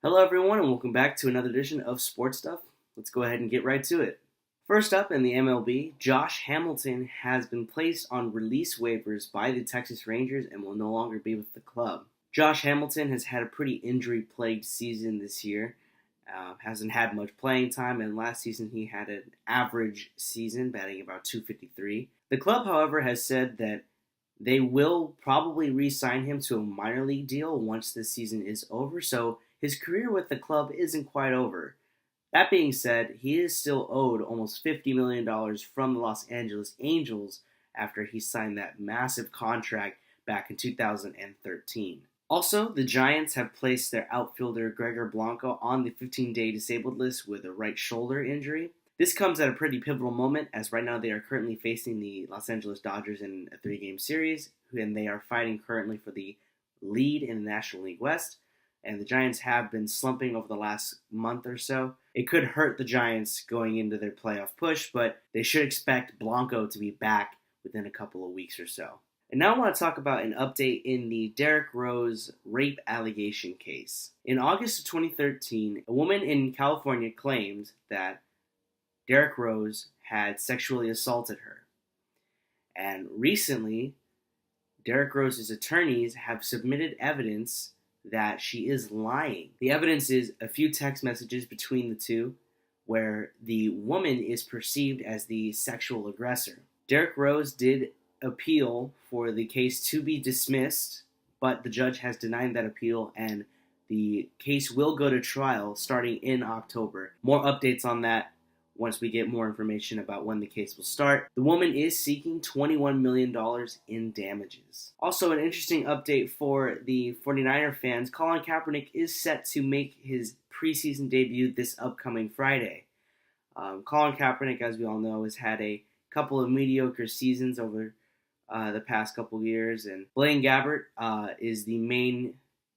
Hello, everyone, and welcome back to another edition of Sports Stuff. Let's go ahead and get right to it. First up in the MLB, Josh Hamilton has been placed on release waivers by the Texas Rangers and will no longer be with the club. Josh Hamilton has had a pretty injury-plagued season this year. Hasn't had much playing time, and last season he had an average season, batting about .253. The club, however, has said that they will probably re-sign him to a minor league deal once this season is over, so his career with the club isn't quite over. That being said, he is still owed almost $50 million from the Los Angeles Angels after he signed that massive contract back in 2013. Also, the Giants have placed their outfielder Gregor Blanco on the 15-day disabled list with a right shoulder injury. This comes at a pretty pivotal moment, as right now they are currently facing the Los Angeles Dodgers in a 3-game series, and they are fighting currently for the lead in the National League West. And the Giants have been slumping over the last month or so. It could hurt the Giants going into their playoff push, but they should expect Blanco to be back within a couple of weeks or so. And now I want to talk about an update in the Derrick Rose rape allegation case. In August of 2013, a woman in California claimed that Derrick Rose had sexually assaulted her. And recently, Derrick Rose's attorneys have submitted evidence that she is lying. The evidence is a few text messages between the two where the woman is perceived as the sexual aggressor. Derrick Rose did appeal for the case to be dismissed, but the judge has denied that appeal, and the case will go to trial starting in October. More updates on that once we get more information about when the case will start. The woman is seeking $21 million in damages. Also, an interesting update for the 49er fans, Colin Kaepernick is set to make his preseason debut this upcoming Friday. Colin Kaepernick, as we all know, has had a couple of mediocre seasons over the past couple of years, and Blaine Gabbert is the main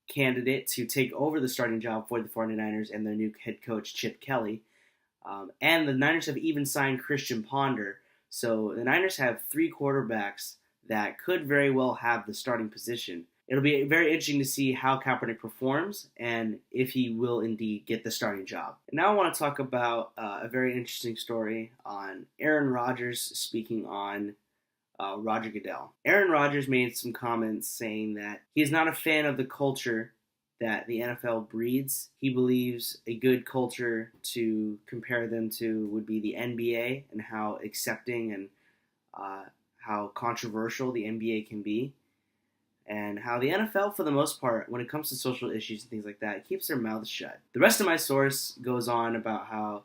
candidate to take over the starting job for the 49ers and their new head coach, Chip Kelly. And the Niners have even signed Christian Ponder. So the Niners have 3 quarterbacks that could very well have the starting position. It'll be very interesting to see how Kaepernick performs and if he will indeed get the starting job. And now I want to talk about a very interesting story on Aaron Rodgers speaking on Roger Goodell. Aaron Rodgers made some comments saying that he is not a fan of the culture that the NFL breeds. He believes a good culture to compare them to would be the NBA and how accepting and how controversial the NBA can be, and how the NFL, for the most part, when it comes to social issues and things like that, keeps their mouths shut. The rest of my source goes on about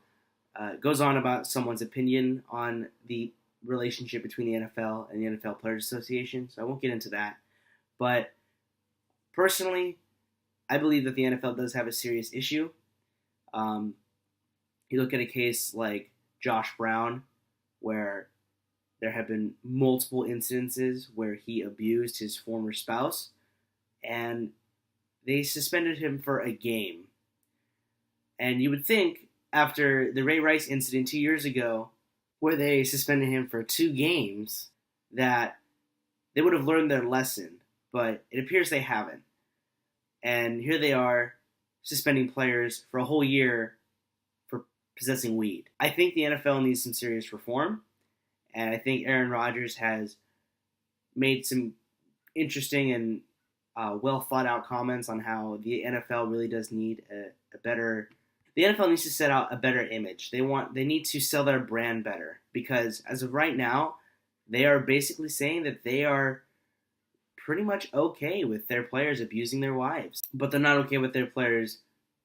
someone's opinion on the relationship between the NFL and the NFL Players Association, so I won't get into that. But personally, I believe that the NFL does have a serious issue. You look at a case like Josh Brown, where there have been multiple incidences where he abused his former spouse, and they suspended him for a game. And you would think after the Ray Rice incident 2 years ago, where they suspended him for 2 games, that they would have learned their lesson, but it appears they haven't. And here they are suspending players for a whole year for possessing weed. I think the NFL needs some serious reform, and I think Aaron Rodgers has made some interesting and well thought out comments on how the NFL really does need a better. The NFL needs to set out a better image. They need to sell their brand better, because as of right now, they are basically saying that they are pretty much okay with their players abusing their wives, but they're not okay with their players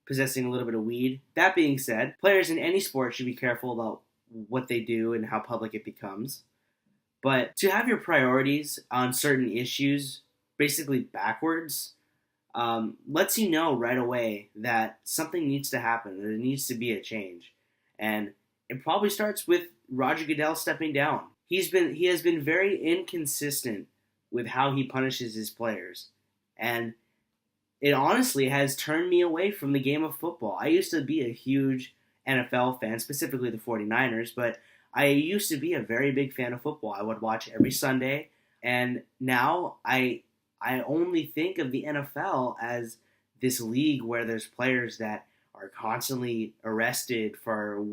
possessing a little bit of weed. That being said, players in any sport should be careful about what they do and how public it becomes. But to have your priorities on certain issues basically backwards lets you know right away that something needs to happen. There needs to be a change. And it probably starts with Roger Goodell stepping down. He has been very inconsistent with how he punishes his players. And it honestly has turned me away from the game of football. I used to be a huge NFL fan, specifically the 49ers, but I used to be a very big fan of football. I would watch every Sunday, and now I only think of the NFL as this league where there's players that are constantly arrested for,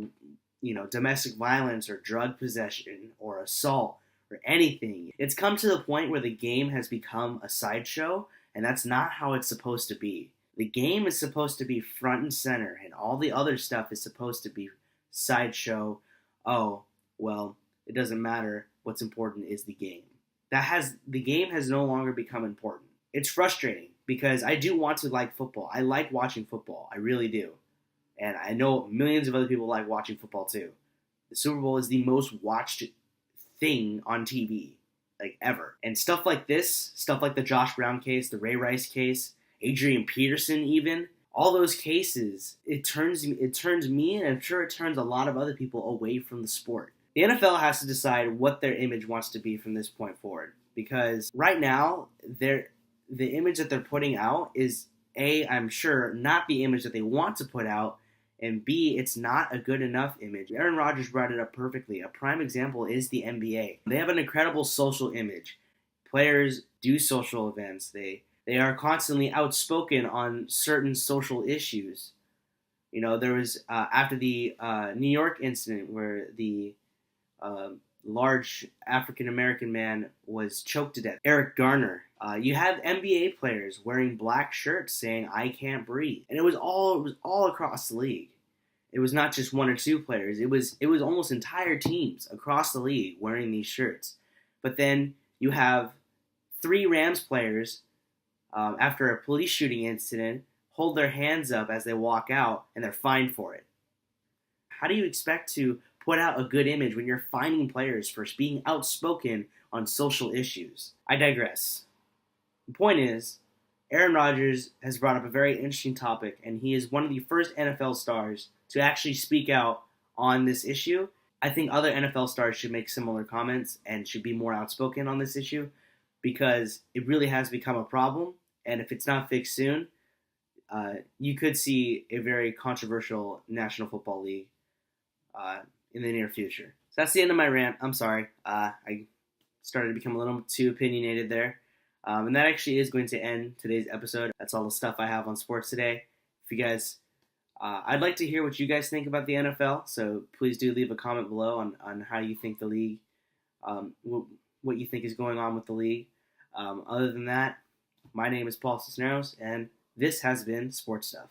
domestic violence or drug possession or assault or anything. It's come to the point where the game has become a sideshow, and that's not how it's supposed to be. The game is supposed to be front and center, and all the other stuff is supposed to be sideshow. Oh, well, it doesn't matter. What's important is the game. The game has no longer become important. It's frustrating because I do want to like football. I like watching football. I really do. And I know millions of other people like watching football too. The Super Bowl is the most watched thing on TV, like ever. And stuff like this, stuff like the Josh Brown case, the Ray Rice case, Adrian Peterson even, all those cases, it turns me, and I'm sure it turns a lot of other people away from the sport. The NFL has to decide what their image wants to be from this point forward. Because right now, the image that they're putting out is, A, I'm sure, not the image that they want to put out, and B, it's not a good enough image. Aaron Rodgers brought it up perfectly. A prime example is the NBA. They have an incredible social image. Players do social events. They are constantly outspoken on certain social issues. There was, after the New York incident where the large African-American man was choked to death, Eric Garner, you have NBA players wearing black shirts saying, "I can't breathe." And it was all across the league. It was not just one or two players. It was almost entire teams across the league wearing these shirts. But then you have 3 Rams players, after a police shooting incident, hold their hands up as they walk out, and they're fined for it. How do you expect to put out a good image when you're fining players for being outspoken on social issues? I digress. The point is, Aaron Rodgers has brought up a very interesting topic, and he is one of the first NFL stars to actually speak out on this issue. I think other NFL stars should make similar comments and should be more outspoken on this issue because it really has become a problem, and if it's not fixed soon, you could see a very controversial National Football League in the near future. So that's the end of my rant. I'm sorry. I started to become a little too opinionated there. And that actually is going to end today's episode. That's all the stuff I have on sports today. If you guys, I'd like to hear what you guys think about the NFL. So please do leave a comment below on how you think the league, what you think is going on with the league. Other than that, my name is Paul Cisneros, and this has been Sports Stuff.